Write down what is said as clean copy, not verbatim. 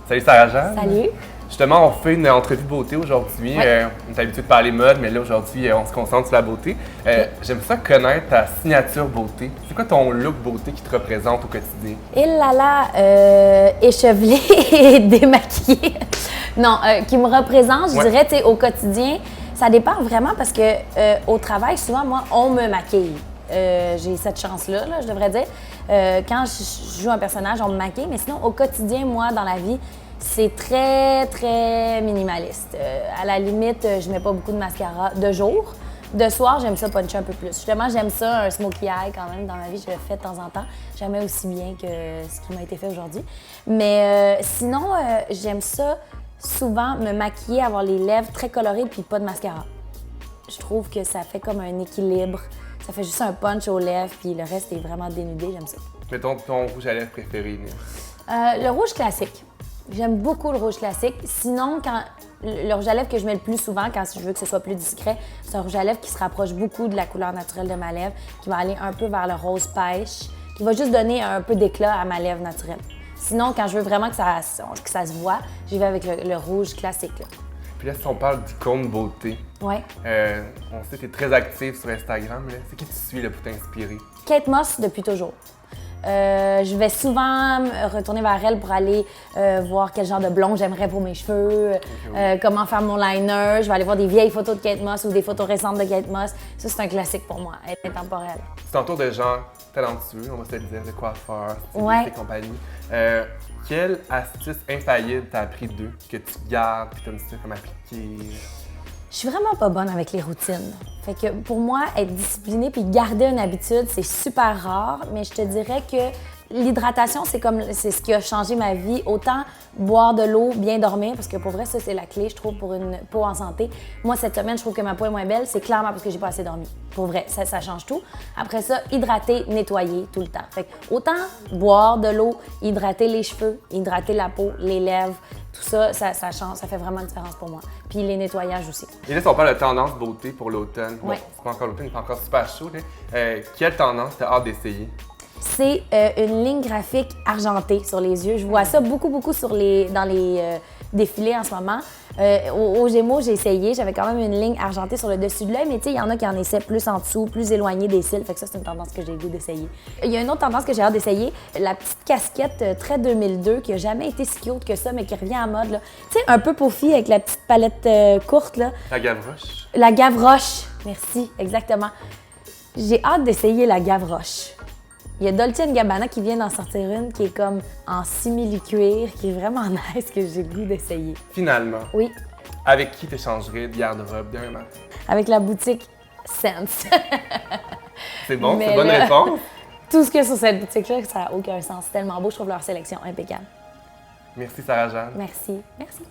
Salut Sarah-Jeanne. Salut. Justement, on fait une entrevue beauté aujourd'hui. Ouais. On est habitué de parler mode, mais là aujourd'hui, on se concentre sur la beauté. J'aime ça connaître ta signature beauté. C'est quoi ton look beauté qui te représente au quotidien? Il là là, échevelé et démaquillé. Non, qui me représente, je dirais, tu sais, au quotidien, ça dépend vraiment parce que au travail, souvent, moi, on me maquille. J'ai cette chance-là, je devrais dire. Quand je joue un personnage, on me maquille, mais sinon, au quotidien, moi, dans la vie, c'est très, très minimaliste. À la limite, je mets pas beaucoup de mascara de jour. De soir, j'aime ça puncher un peu plus. Justement, j'aime ça, un smokey eye quand même. Dans ma vie, je le fais de temps en temps. Jamais aussi bien que ce qui m'a été fait aujourd'hui. Mais sinon, j'aime ça souvent me maquiller, avoir les lèvres très colorées puis pas de mascara. Je trouve que ça fait comme un équilibre. Ça fait juste un punch aux lèvres, puis le reste est vraiment dénudé, j'aime ça. Mettons ton rouge à lèvres préféré, Nils. Le rouge classique. J'aime beaucoup le rouge classique. Sinon, le rouge à lèvres que je mets le plus souvent, quand je veux que ce soit plus discret, c'est un rouge à lèvres qui se rapproche beaucoup de la couleur naturelle de ma lèvre, qui va aller un peu vers le rose pêche, qui va juste donner un peu d'éclat à ma lèvre naturelle. Sinon, quand je veux vraiment que ça se voit, j'y vais avec le rouge classique, là. Puis là, si on parle d'icône beauté, Ouais. on sait que tu es très active sur Instagram. C'est qui tu suis là, pour t'inspirer? Kate Moss depuis toujours. Je vais souvent me retourner vers elle pour aller voir quel genre de blond j'aimerais pour mes cheveux, comment faire mon liner. Je vais aller voir des vieilles photos de Kate Moss ou des photos récentes de Kate Moss. Ça, c'est un classique pour moi. Elle est intemporelle. Tu t'entoures de gens talentueux, on va se le dire, de coiffeurs, Ouais. et compagnie. Quelle astuce infaillible t'as appris d'eux, que tu gardes, que tu aimes ça comme appliquer? Je suis vraiment pas bonne avec les routines. Fait que pour moi, être disciplinée puis garder une habitude, c'est super rare, mais je te dirais que l'hydratation, c'est ce qui a changé ma vie. Autant boire de l'eau, bien dormir, parce que pour vrai, ça, c'est la clé, je trouve, pour une peau en santé. Moi, cette semaine, je trouve que ma peau est moins belle, c'est clairement parce que j'ai pas assez dormi. Pour vrai, ça change tout. Après ça, hydrater, nettoyer tout le temps. Fait que autant boire de l'eau, hydrater les cheveux, hydrater la peau, les lèvres, tout ça, ça change, ça fait vraiment une différence pour moi. Puis les nettoyages aussi. Et là, si on parle de tendance beauté pour l'automne, Ouais. bon, c'est pas encore l'automne, il fait encore super chaud. Là. Quelle tendance t'as hâte d'essayer? C'est une ligne graphique argentée sur les yeux. Je vois ça beaucoup dans les défilés en ce moment. Au Gémeaux, j'ai essayé. J'avais quand même une ligne argentée sur le dessus de l'œil, mais tu sais, il y en a qui en essaient plus en dessous, plus éloigné des cils. Fait que ça, c'est une tendance que j'ai le goût d'essayer. Il y a une autre tendance que j'ai hâte d'essayer, la petite casquette très 2002 qui a jamais été si cute que ça, mais qui revient à mode, là. Tu sais, un peu peaufi avec la petite palette courte, là. La Gavroche? La Gavroche. Merci, exactement. J'ai hâte d'essayer la Gavroche. Il y a Dolce & Gabbana qui vient d'en sortir une qui est comme en simili-cuir, qui est vraiment nice, que j'ai le goût d'essayer. Finalement, Oui, avec qui t'échangerais de garde-robe demain matin? avec la boutique Sense. C'est bon, Mais c'est bonne là, réponse. Tout ce qu'il y a sur cette boutique-là, ça n'a aucun sens. C'est tellement beau, je trouve leur sélection impeccable. Merci Sarah-Jeanne. Merci. Merci.